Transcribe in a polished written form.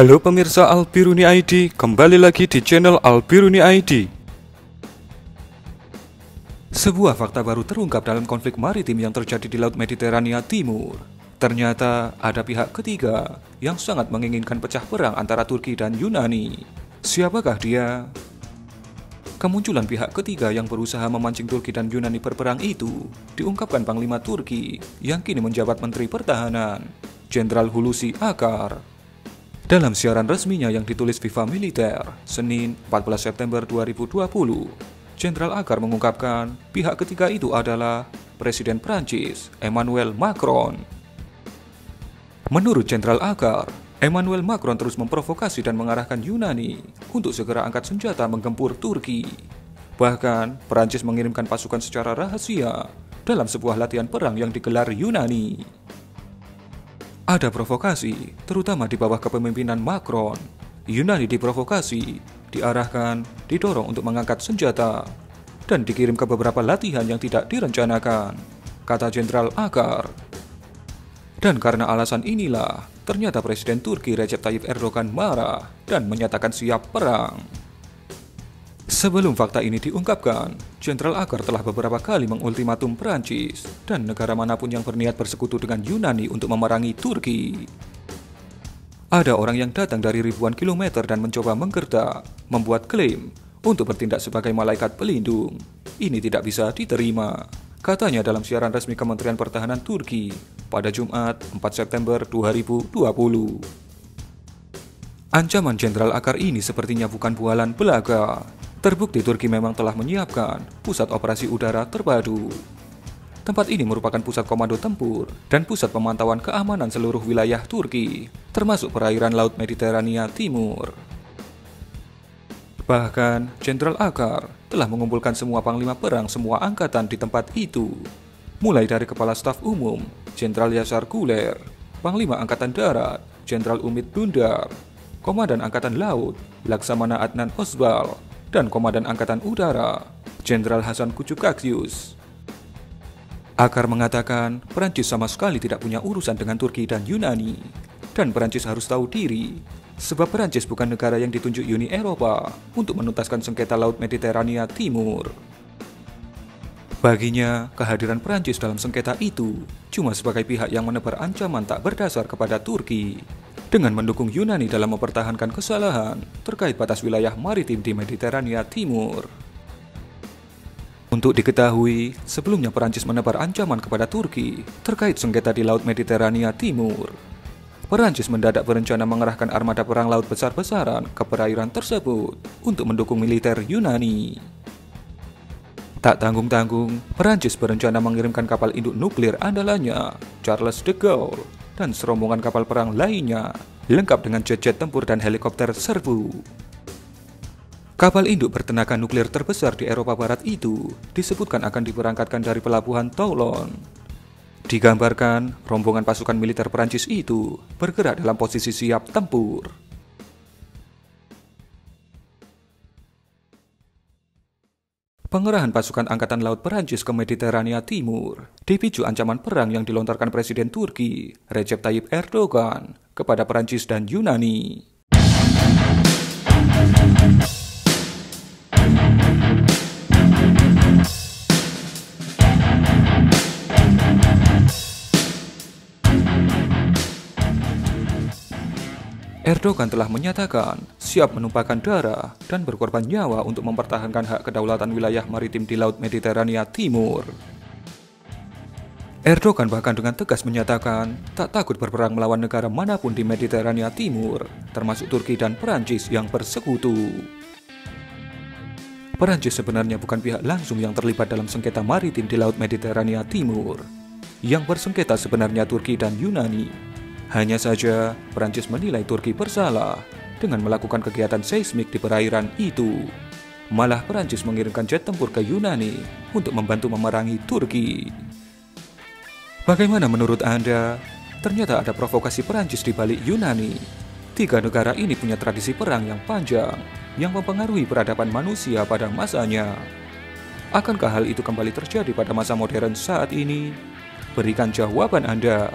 Halo pemirsa Albiruni ID, kembali lagi di channel Albiruni ID. Sebuah fakta baru terungkap dalam konflik maritim yang terjadi di Laut Mediterania Timur. Ternyata ada pihak ketiga yang sangat menginginkan pecah perang antara Turki dan Yunani. Siapakah dia? Kemunculan pihak ketiga yang berusaha memancing Turki dan Yunani berperang itu diungkapkan Panglima Turki yang kini menjabat Menteri Pertahanan, Jenderal Hulusi Akar. Dalam siaran resminya yang ditulis Viva Militer, Senin 14 September 2020, Jenderal Akar mengungkapkan pihak ketiga itu adalah Presiden Prancis, Emmanuel Macron. Menurut Jenderal Akar, Emmanuel Macron terus memprovokasi dan mengarahkan Yunani untuk segera angkat senjata menggempur Turki. Bahkan, Prancis mengirimkan pasukan secara rahasia dalam sebuah latihan perang yang digelar Yunani. Ada provokasi, terutama di bawah kepemimpinan Macron. Yunani diprovokasi, diarahkan, didorong untuk mengangkat senjata, dan dikirim ke beberapa latihan yang tidak direncanakan, kata Jenderal Akar. Dan karena alasan inilah, ternyata Presiden Turki Recep Tayyip Erdogan marah dan menyatakan siap perang. Sebelum fakta ini diungkapkan, Jenderal Akar telah beberapa kali mengultimatum Prancis dan negara manapun yang berniat bersekutu dengan Yunani untuk memerangi Turki. Ada orang yang datang dari ribuan kilometer dan mencoba menggertak, membuat klaim untuk bertindak sebagai malaikat pelindung. Ini tidak bisa diterima, katanya dalam siaran resmi Kementerian Pertahanan Turki pada Jumat 4 September 2020. Ancaman Jenderal Akar ini sepertinya bukan bualan belaga. Terbukti Turki memang telah menyiapkan pusat operasi udara terpadu. Tempat ini merupakan pusat komando tempur dan pusat pemantauan keamanan seluruh wilayah Turki, termasuk perairan Laut Mediterania Timur. Bahkan, Jenderal Akar telah mengumpulkan semua panglima perang semua angkatan di tempat itu, mulai dari Kepala Staf Umum, Jenderal Yasar Guler, Panglima Angkatan Darat, Jenderal Umid Bundar, Komandan Angkatan Laut, Laksamana Adnan Osbal, dan Komandan Angkatan Udara, Jenderal Hasan Kucukagius. Akar mengatakan Prancis sama sekali tidak punya urusan dengan Turki dan Yunani, dan Prancis harus tahu diri, sebab Prancis bukan negara yang ditunjuk Uni Eropa untuk menuntaskan sengketa Laut Mediterania Timur. Baginya, kehadiran Prancis dalam sengketa itu cuma sebagai pihak yang menebar ancaman tak berdasar kepada Turki, dengan mendukung Yunani dalam mempertahankan kesalahan terkait batas wilayah maritim di Mediterania Timur. Untuk diketahui, sebelumnya Perancis menebar ancaman kepada Turki terkait sengketa di Laut Mediterania Timur. Perancis mendadak berencana mengerahkan armada perang laut besar-besaran ke perairan tersebut untuk mendukung militer Yunani. Tak tanggung-tanggung, Perancis berencana mengirimkan kapal induk nuklir andalannya, Charles de Gaulle, dan serombongan kapal perang lainnya, lengkap dengan jet-jet tempur dan helikopter serbu. Kapal induk bertenaga nuklir terbesar di Eropa Barat itu disebutkan akan diberangkatkan dari pelabuhan Toulon. Digambarkan, rombongan pasukan militer Perancis itu bergerak dalam posisi siap tempur. Pengerahan pasukan Angkatan Laut Perancis ke Mediterania Timur dipicu ancaman perang yang dilontarkan Presiden Turki, Recep Tayyip Erdogan, kepada Perancis dan Yunani. Erdogan telah menyatakan siap menumpahkan darah dan berkorban nyawa untuk mempertahankan hak kedaulatan wilayah maritim di Laut Mediterania Timur. Erdogan bahkan dengan tegas menyatakan tak takut berperang melawan negara manapun di Mediterania Timur, termasuk Turki dan Perancis yang bersekutu. Perancis sebenarnya bukan pihak langsung yang terlibat dalam sengketa maritim di Laut Mediterania Timur. Yang bersengketa sebenarnya Turki dan Yunani. Hanya saja, Prancis menilai Turki bersalah dengan melakukan kegiatan seismik di perairan itu. Malah Prancis mengirimkan jet tempur ke Yunani untuk membantu memerangi Turki. Bagaimana menurut Anda? Ternyata ada provokasi Prancis di balik Yunani. Tiga negara ini punya tradisi perang yang panjang, yang mempengaruhi peradaban manusia pada masanya. Akankah hal itu kembali terjadi pada masa modern saat ini? Berikan jawaban Anda.